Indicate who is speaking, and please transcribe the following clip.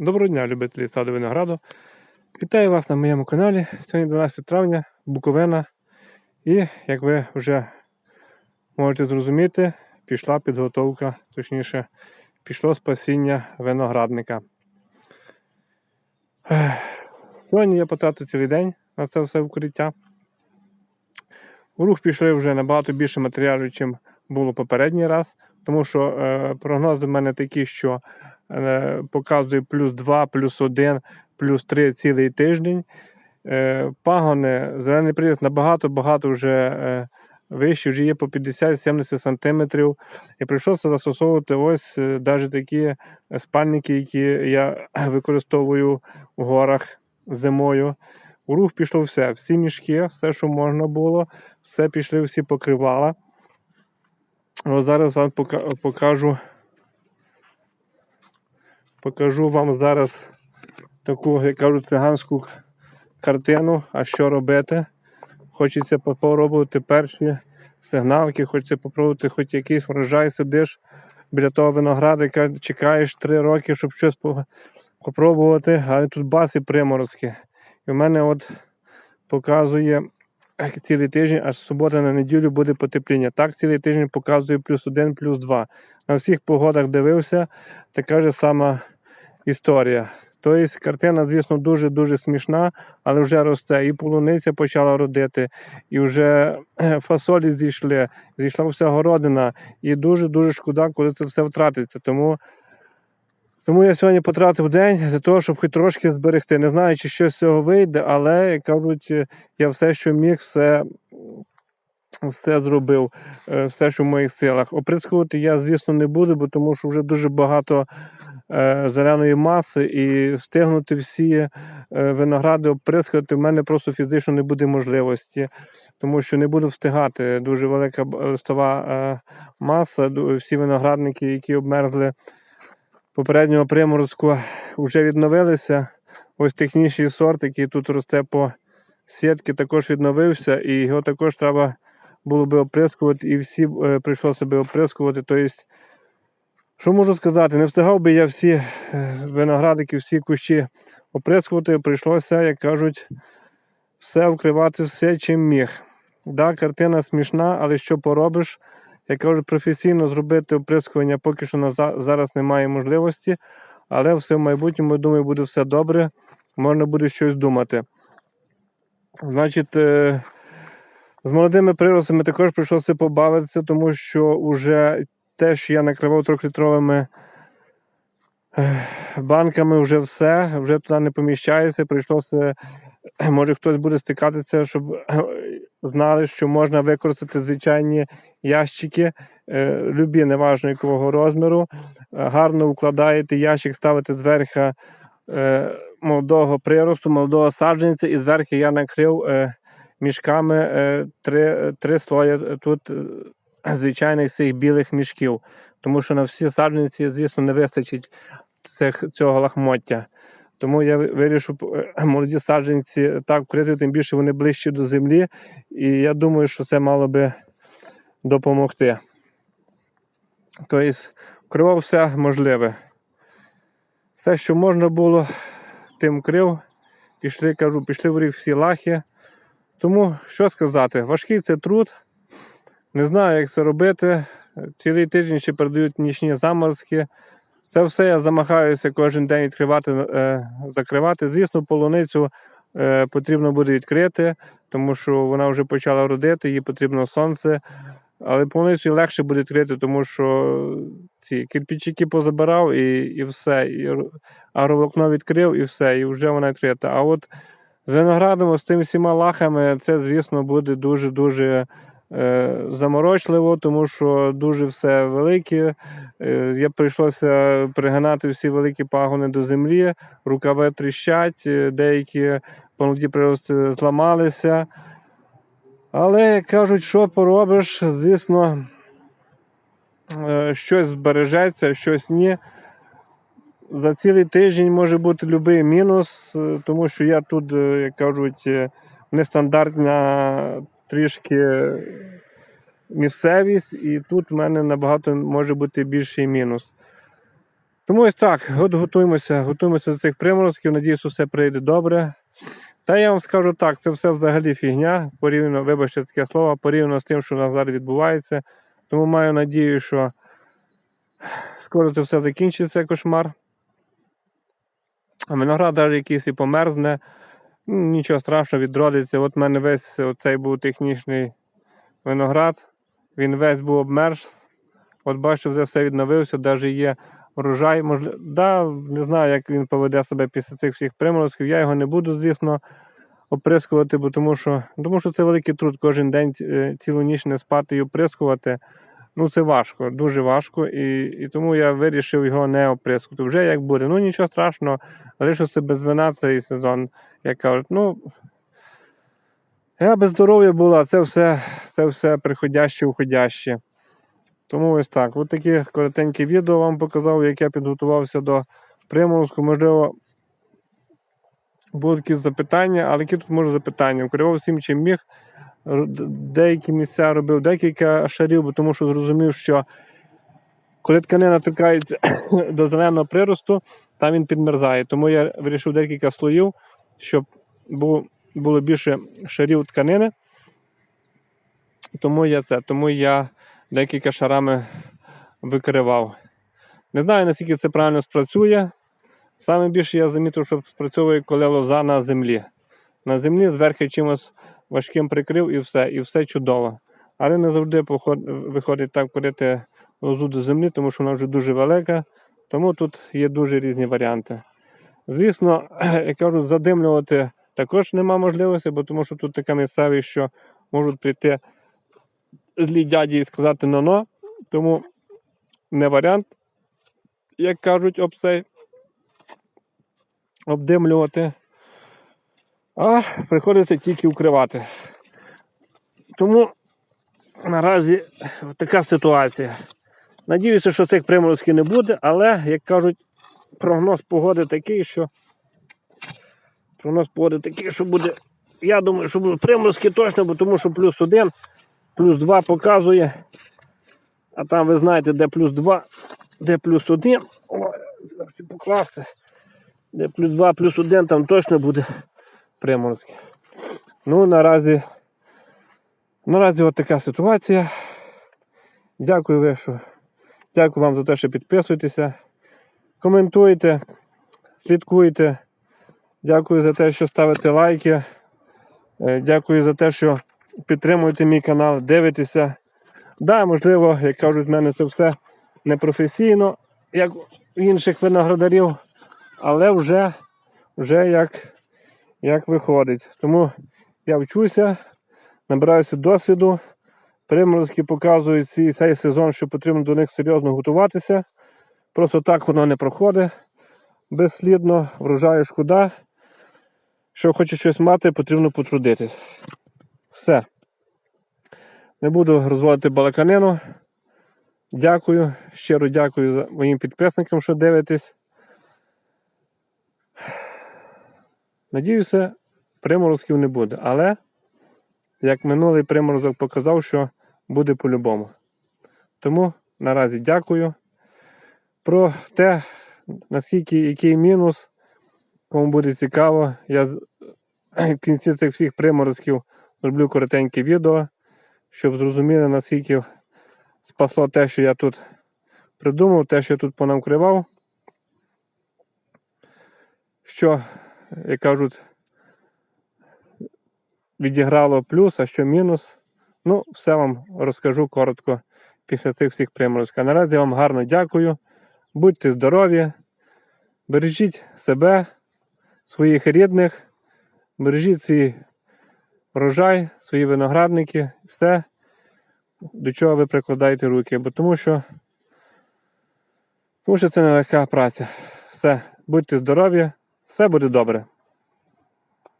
Speaker 1: Доброго дня, любителі саду винограду. Вітаю вас на моєму каналі. Сьогодні 12 травня, Буковина. І, як ви вже можете зрозуміти, пішла підготовка, точніше, пішло спасіння виноградника. Сьогодні я потратив цілий день на це все укриття. У рух пішли вже набагато більше матеріалів, ніж було попередній раз, тому що прогнози в мене такі, що показує плюс 2, плюс 1, плюс 3 цілий тиждень. Пагони, зелений приріст набагато вже вищий, вже є по 50-70 см. І прийшлося застосовувати ось навіть такі спальники, які я використовую в горах зимою. У рух пішло все, всі мішки, все, що можна було, все пішли, всі покривала. Ось зараз вам покажу вам зараз таку, як кажуть, циганську картину, а що робити. Хочеться попробувати перші сигналки, хочеться попробувати хоч якийсь врожай, сидиш біля того виноградика, чекаєш 3 роки, щоб щось попробувати, але тут бас і приморозки. І в мене от показує цілий тиждень, аж з суботи на неділю буде потепління. Так, цілий тиждень показує плюс 1, плюс 2. На всіх погодах дивився, така ж сама історія. Тобто картина, звісно, дуже-дуже смішна, але вже росте. І полуниця почала родити, і вже фасолі зійшла вся городина. І дуже-дуже шкода, коли це все втратиться. Тому я сьогодні потратив день для того, щоб хоч трошки зберегти. Не знаю, чи щось з цього вийде, але, як кажуть, я все, що міг, все зробив, все, що в моїх силах. Оприскувати я, звісно, не буду, бо тому що вже дуже багато зеленої маси, і встигнути всі виногради оприскати в мене просто фізично не буде можливості, тому що не буду встигати. Дуже велика листова маса, всі виноградники, які обмерзли попереднього приморозку, вже відновилися. Ось технічний сорт, який тут росте по сітки, також відновився, і його також треба було би оприскувати, і всі прийшлося би оприскувати. Тобто, що можу сказати, не встигав би я всі виноградики, всі кущі оприскувати, прийшлося, як кажуть, все вкривати, все, чим міг. Да, картина смішна, але що поробиш? Як кажуть, професійно зробити оприскування поки що зараз немає можливості, але все в майбутньому, думаю, буде все добре, можна буде щось думати. Значить, з молодими приростами також прийшлося побавитися, тому що вже те, що я накривав 3-літровими банками, вже все, вже туди не поміщається, прийшлося, може хтось буде стикатися, щоб знали, що можна використати звичайні ящики, любі, неважно якого розміру, гарно укладаєте ящик, ставите зверху молодого приросту, молодого саджанця, і зверху я накрив мішками 3 слої тут звичайних цих білих мішків, тому що на всі саджанці, звісно, не вистачить цього лахмоття. Тому я вирішив молоді саджанці так вкрити, тим більше вони ближче до землі, і я думаю, що це мало би допомогти. Тобто, вкривав все можливе. Все, що можна було, тим вкрив. Пішли в рік всі лахи. Тому, що сказати, важкий це труд. Не знаю, як це робити. Цілий тиждень ще передають нічні заморозки. Це все я замахаюся кожен день відкривати, закривати. Звісно, полуницю потрібно буде відкрити, тому що вона вже почала родити, їй потрібно сонце. Але полуницю легше буде відкрити, тому що ці кирпичики позабирав і все. І агроволокно відкрив і все, і вже вона відкрита. А от з виноградом, з цими всіма лахами, це, звісно, буде дуже-дуже заморочливо, тому що дуже все велике. Я прийшлося пригинати всі великі пагони до землі, рукави тріщать, деякі молоді прирости зламалися. Але, як кажуть, що поробиш, звісно, щось збережеться, щось ні. За цілий тиждень може бути будь-який мінус, тому що я тут, як кажуть, нестандартна трішки місцевість, і тут в мене набагато може бути більший мінус. Тому ось так, от готуємося до цих приморозків, надіюсь, що все прийде добре. Та я вам скажу так, це все взагалі фігня, порівняно, вибачте таке слово, порівняно з тим, що у нас зараз відбувається. Тому маю надію, що скоро це все закінчиться, кошмар. А виноград навіть якийсь і померзне, нічого страшного, відродиться. От в мене весь оцей був технічний виноград, він весь був обмерз. От бачу, вже все відновився, навіть є врожай. Не знаю, як він поведе себе після цих всіх приморозків. Я його не буду, звісно, оприскувати, тому що це великий труд. Кожен день цілу ніч не спати і оприскувати. Ну це важко, дуже важко. І тому я вирішив його не оприскувати. Вже як буде. Ну нічого страшного, лишився без вина цей сезон. Як кажуть, я без здоров'я була, а це все приходяще, уходяще. Тому ось так. Ось такі коротенькі відео вам показав, як я підготувався до приморозку. Можливо, будуть якісь запитання, але які тут можуть запитання? Вкривав всім, чим міг. Деякі місця робив декілька шарів, тому що зрозумів, що коли тканина торкається до зеленого приросту, там він підмерзає. Тому я вирішив декілька слоїв, щоб було більше шарів тканини. Тому я декілька шарами викривав. Не знаю, наскільки це правильно спрацює. Саме більше я замітив, що спрацьовує, коли лоза на землі. На землі зверху чимось важким прикрив і все чудово. Але не завжди виходить так корити лозу до землі, тому що вона вже дуже велика. Тому тут є дуже різні варіанти. Звісно, як кажуть, задимлювати також нема можливості, тому що тут така місцевість, що можуть прийти злі дяді і сказати «но-но», тому не варіант, як кажуть, обдимлювати, а приходиться тільки укривати. Тому наразі така ситуація. Надіюся, що цих приморозків не буде, але, як кажуть, прогноз погоди такий, що буде, я думаю, що будуть приморозки точно, тому що +1, +2 показує, а там ви знаєте, де +2, де +1, зараз покласти, де +2, +1, там точно буде приморозки. Ну, наразі от така ситуація. Дякую вам за те, що підписуєтеся, коментуйте, слідкуйте. Дякую за те, що ставите лайки. Дякую за те, що підтримуєте мій канал, дивитеся. Да, можливо, як кажуть, в мене це все непрофесійно, як у інших виноградарів, але вже як виходить. Тому я вчуся, набираюся досвіду. Приморозки показують цей сезон, що потрібно до них серйозно готуватися. Просто так воно не проходить безслідно, врожаю шкода. Якщо хочеш щось мати, потрібно потрудитись. Все. Не буду розводити балаканину. Дякую, щиро дякую моїм підписникам, що дивитесь. Надіюся, приморозків не буде. Але, як минулий приморозок показав, що буде по-любому. Тому наразі дякую. Про те, наскільки який мінус, кому буде цікаво, я в кінці цих всіх приморозків зроблю коротеньке відео, щоб зрозуміли, наскільки спасло те, що я тут придумав, те, що я тут понавкривав. Що, як кажуть, відіграло плюс, а що мінус. Ну, все вам розкажу коротко після цих всіх приморозків. Наразі вам гарно дякую. Будьте здорові, бережіть себе, своїх рідних, бережіть свій врожай, свої виноградники, все, до чого ви прикладаєте руки. Тому що це нелегка праця. Все, будьте здорові, все буде добре.